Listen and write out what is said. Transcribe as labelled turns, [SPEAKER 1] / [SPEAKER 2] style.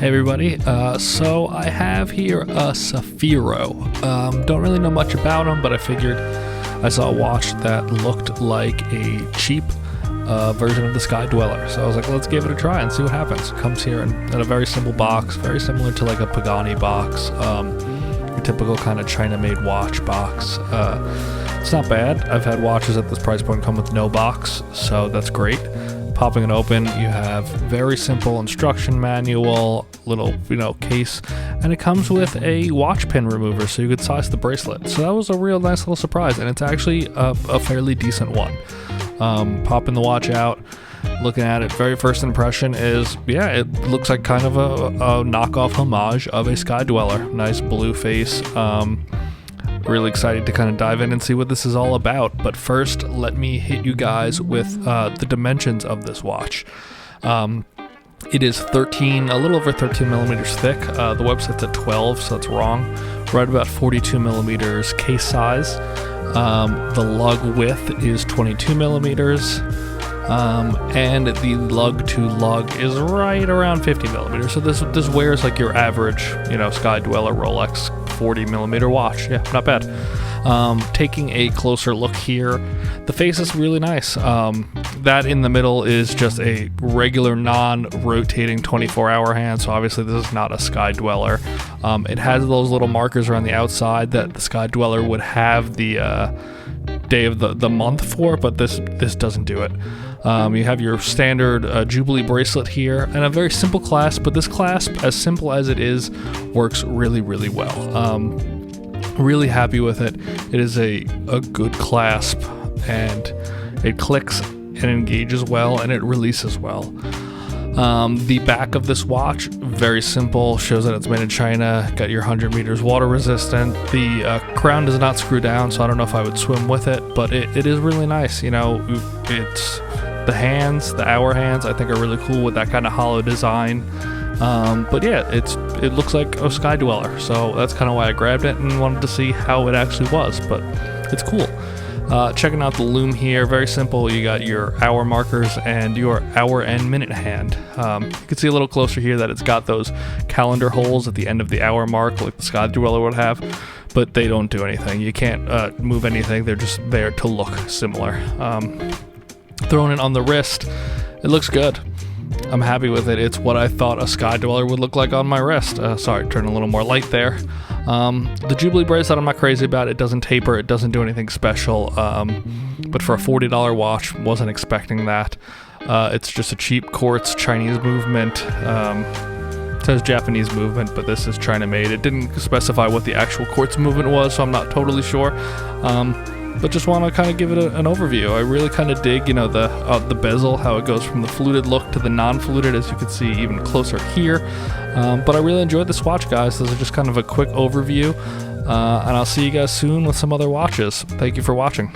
[SPEAKER 1] Hey everybody, so I have here a Sapphero. Don't really know much about them, but I figured I saw a watch that looked like a cheap version of the Sky Dweller. So I was like, let's give it a try and see what happens. It comes here in a very simple box, very similar to like a Pagani box, your typical kind of China-made watch box. It's not bad. I've had watches at this price point come with no box, so that's great. Popping it open, you have very simple instruction manual, little case, and it comes with a watch pin remover so you could size the bracelet. So that was a real nice little surprise, and it's actually a fairly decent one. Popping the watch out, looking at it, very first impression is, yeah, it looks like kind of a knockoff homage of a Sky Dweller. Nice blue face. Really excited to kind of dive in and see what this is all about. But first, let me hit you guys with the dimensions of this watch. It is a little over 13 millimeters thick. The website's at 12, so that's wrong. Right about 42 millimeters case size. The lug width is 22 millimeters. And the lug to lug is right around 50 millimeters. So this wears like your average, Sky Dweller Rolex 40 millimeter watch. Yeah, not bad. Taking a closer look here, the face is really nice. That in the middle is just a regular non-rotating 24-hour hand, so obviously this is not a Sky Dweller. It has those little markers around the outside that the Sky Dweller would have the day of the month for, but this doesn't do it. You have your standard Jubilee bracelet here, and a very simple clasp, but this clasp, as simple as it is, works really, really well. Really happy with it. It is a good clasp, and it clicks and engages well, and it releases well. The back of this watch, very simple, shows that it's made in China, got your 100 meters water resistant. The crown does not screw down, so I don't know if I would swim with it, but it is really nice. It's the hands, the hour hands, I think are really cool with that kind of hollow design. But yeah, it looks like a Sky Dweller, so that's kind of why I grabbed it and wanted to see how it actually was, but it's cool. Checking out the lume here, very simple. You got your hour markers and your hour and minute hand. You can see a little closer here that it's got those calendar holes at the end of the hour mark like the Sky Dweller would have, but they don't do anything. You can't move anything. They're just there to look similar. Throwing it on the wrist, it looks good. I'm happy with it. It's what I thought a Sky Dweller would look like on my wrist. Sorry, turn a little more light there. The Jubilee bracelet I'm not crazy about. It doesn't taper. It doesn't do anything special. But for a $40 watch, wasn't expecting that. It's just a cheap quartz Chinese movement. It says Japanese movement, but this is China made. It didn't specify what the actual quartz movement was, so I'm not totally sure. But just want to kind of give it an overview. I really kind of dig, the bezel, how it goes from the fluted look to the non-fluted, as you can see even closer here. But I really enjoyed this watch, guys. This is just kind of a quick overview, and I'll see you guys soon with some other watches. Thank you for watching.